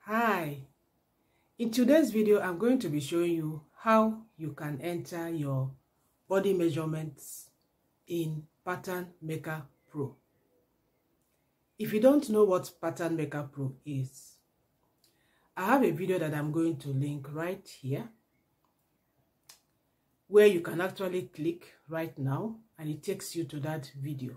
Hi, in today's video I'm going to be showing you how you can enter your body measurements in Pattern Maker Pro. If you don't know what Pattern Maker Pro is, I have a video that I'm going to link right here where you can actually click right now and it takes you to that video,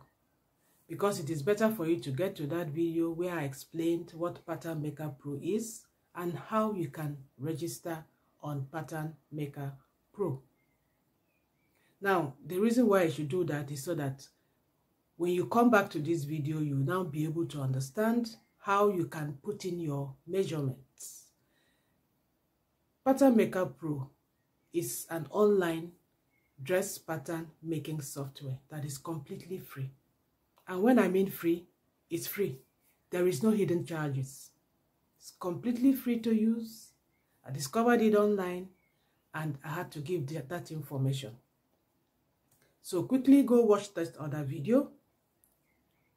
because it is better for you to get to that video where I explained what Pattern Maker Pro is and how you can register on Pattern Maker Pro. Now, the reason why I should do that is so that when you come back to this video, you'll now be able to understand how you can put in your measurements. Pattern Maker Pro is an online dress pattern making software that is completely free. And when I mean free, it's free. There is no hidden charges. It's completely free to use. I discovered it online and I had to give that information. So quickly go watch that other video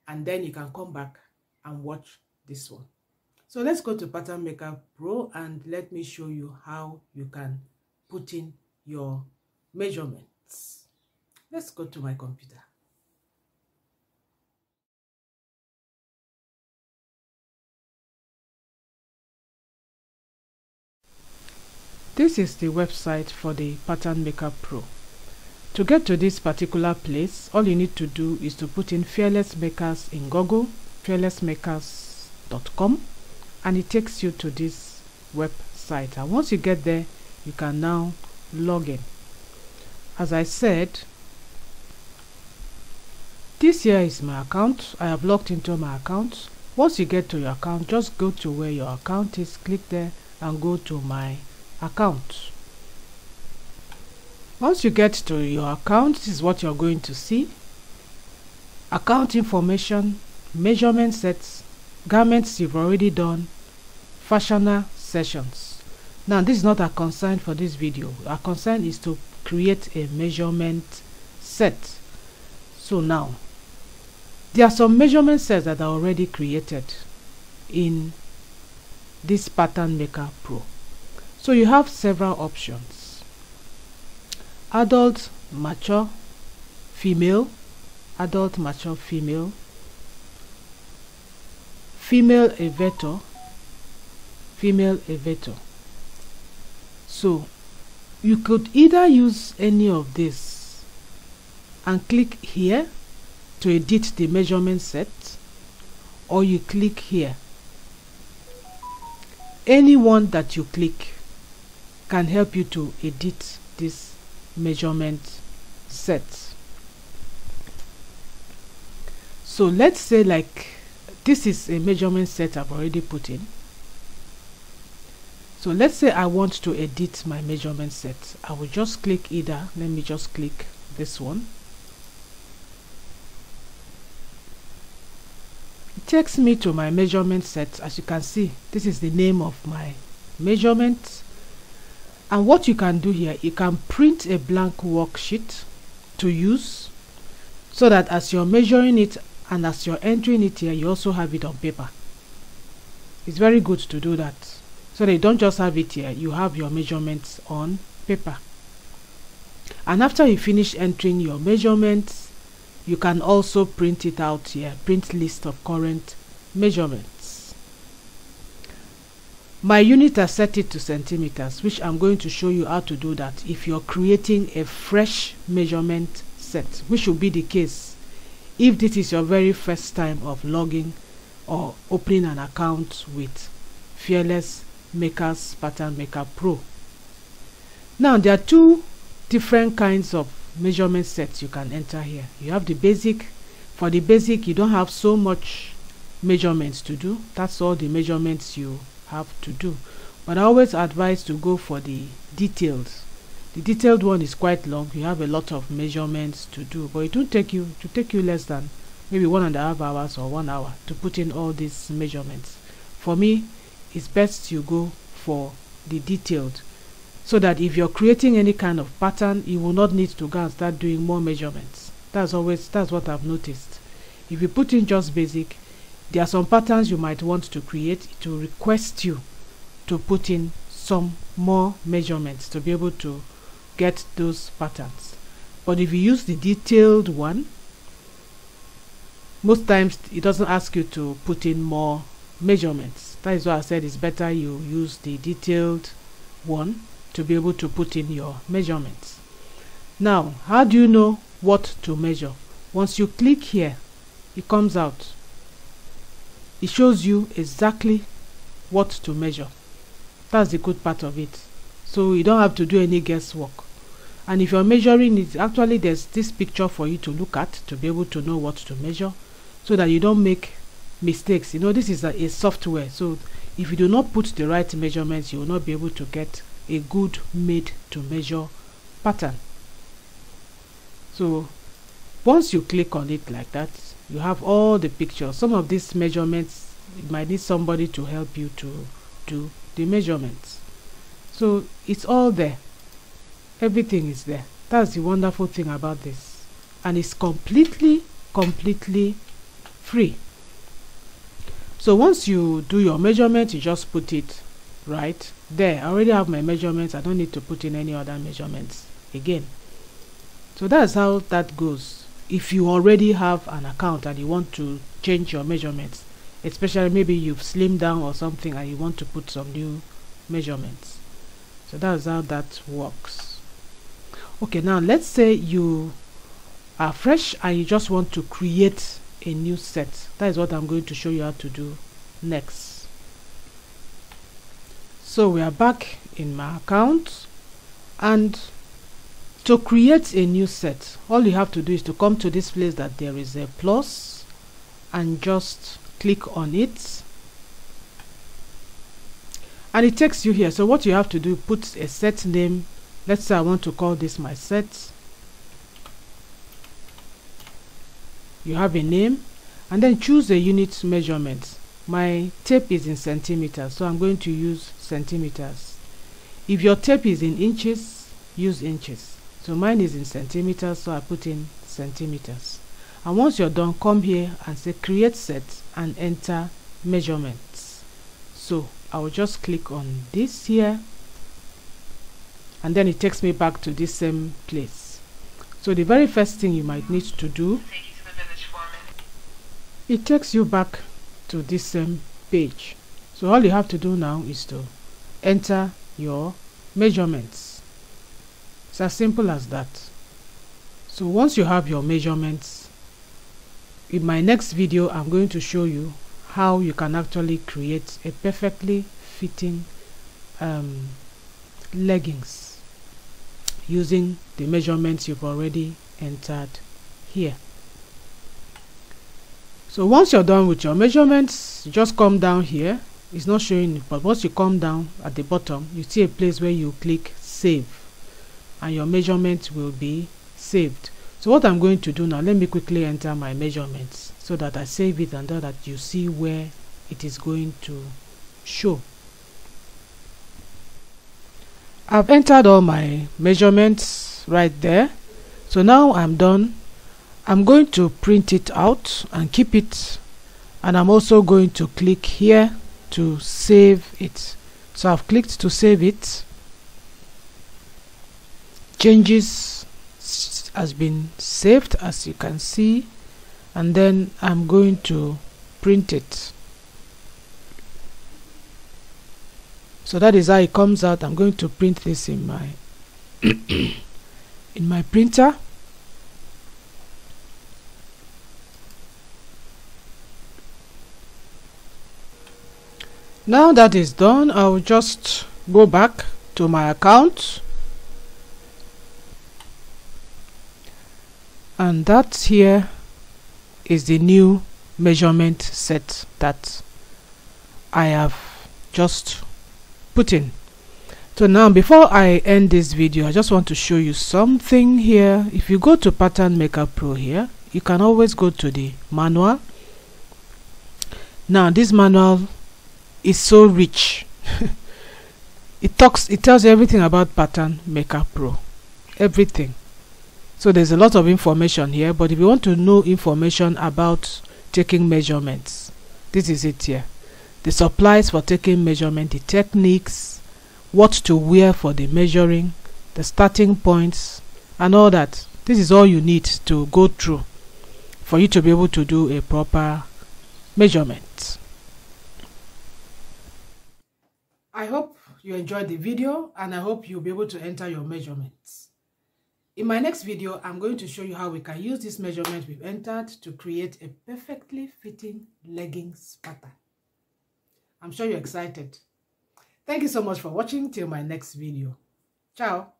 and then you can come back and watch this one. So let's go to Pattern Maker Pro and let me show you how you can put in your measurements. Let's go to my computer. This is the website for the Pattern Maker Pro. To get to this particular place, all you need to do is to put in Fearless Makers in Google, fearlessmakers.com, and it takes you to this website. And once you get there, you can now log in. As I said, this here is my account. I have logged into my account. Once you get to your account, just go to where your account is, click there and go to my account. Once you get to your account, this is what you're going to see: account information, measurement sets, garments you've already done, fashioner sessions. Now this is not our concern for this video. Our concern is to create a measurement set. So now there are some measurement sets that are already created in this Pattern Maker Pro. So you have several options: adult, mature, female, adult, mature, female, female elevator, female elevator. So you could either use any of this and click here to edit the measurement set, or you click here. Any one that you click can help you to edit this measurement set. So let's say like this is a measurement set I've already put in. So let's say I want to edit my measurement set. I will just click either. Let me just click this one. It takes me to my measurement set. As you can see, this is the name of my measurement. And what you can do here, you can print a blank worksheet to use, so that as you're measuring it and as you're entering it here, you also have it on paper. It's very good to do that, so that you don't just have it here, you have your measurements on paper. And after you finish entering your measurements, you can also print it out here, print list of current measurements. My unit has set it to centimeters, which I'm going to show you how to do that if you're creating a fresh measurement set, which will be the case if this is your very first time of logging or opening an account with Fearless Makers Pattern Maker Pro. Now there are two different kinds of measurement sets you can enter here. You have the basic. For the basic, you don't have so much measurements to do. That's all the measurements you have to do. But I always advise to go for the detailed. The detailed one is quite long. You have a lot of measurements to do, but it won't take you less than maybe 1.5 hours or 1 hour to put in all these measurements. For me, it's best you go for the detailed, so that if you're creating any kind of pattern, you will not need to go and start doing more measurements. That's what I've noticed. If you put in just basic, there are some patterns you might want to create. To request you to put in some more measurements to be able to get those patterns. But if you use the detailed one, most times it doesn't ask you to put in more measurements. That is why I said it's better you use the detailed one to be able to put in your measurements. Now, how do you know what to measure? Once you click here, it comes out. It shows you exactly what to measure. That's the good part of it. So you don't have to do any guesswork. And if you're measuring it, actually there's this picture for you to look at to be able to know what to measure, so that you don't make mistakes. You know, this is a software, so if you do not put the right measurements, you will not be able to get a good made to measure pattern. So once you click on it like that, you have all the pictures. Some of these measurements, you might need somebody to help you to do the measurements. So it's all there. Everything is there. That's the wonderful thing about this. And it's completely free. So once you do your measurement, you just put it right there. I already have my measurements. I don't need to put in any other measurements again. So that's how that goes. If you already have an account and you want to change your measurements, especially maybe you've slimmed down or something and you want to put some new measurements. So that's how that works. Okay, now let's say you are fresh and you just want to create a new set. That is what I'm going to show you how to do next. So we are back in my account, and to create a new set, all you have to do is to come to this place that there is a plus and just click on it, and it takes you here. So what you have to do, put a set name. Let's say I want to call this my set. You have a name, and then choose a unit measurement. My tape is in centimeters, so I'm going to use centimeters. If your tape is in inches, use inches. So mine is in centimeters, so I put in centimeters. And once you're done, come here and say create set and enter measurements. So I will just click on this here, and then it takes me back to this same place. So the very first thing you might need to do, it takes you back to this same page. So all you have to do now is to enter your measurements. It's as simple as that. So once you have your measurements, in my next video I'm going to show you how you can actually create a perfectly fitting leggings using the measurements you've already entered here. So once you're done with your measurements, you just come down here. It's not showing it, but once you come down at the bottom, you see a place where you click save, and your measurement will be saved. So what I'm going to do now, let me quickly enter my measurements so that I save it, and that you see where it is going to show. I've entered all my measurements right there. So now I'm done. I'm going to print it out and keep it, and I'm also going to click here to save it. So I've clicked to save it. Changes has been saved, as you can see, and then I'm going to print it. So that is how it comes out. I'm going to print this in my in my printer. Now that is done, I will just go back to my account, and that here is the new measurement set that I have just put in. So now, before I end this video, I just want to show you something here. If you go to Pattern Maker Pro here, you can always go to the manual. Now this manual is so rich. it tells you everything about Pattern Maker Pro, everything. So there's a lot of information here, but if you want to know information about taking measurements, this is it here. the supplies for taking measurement, the techniques, what to wear for the measuring, the starting points, and all that. This is all you need to go through for you to be able to do a proper measurement. I hope you enjoyed the video, and I hope you'll be able to enter your measurements. In my next video, I'm going to show you how we can use this measurement we've entered to create a perfectly fitting leggings pattern. I'm sure you're excited. Thank you so much for watching. Till my next video. Ciao.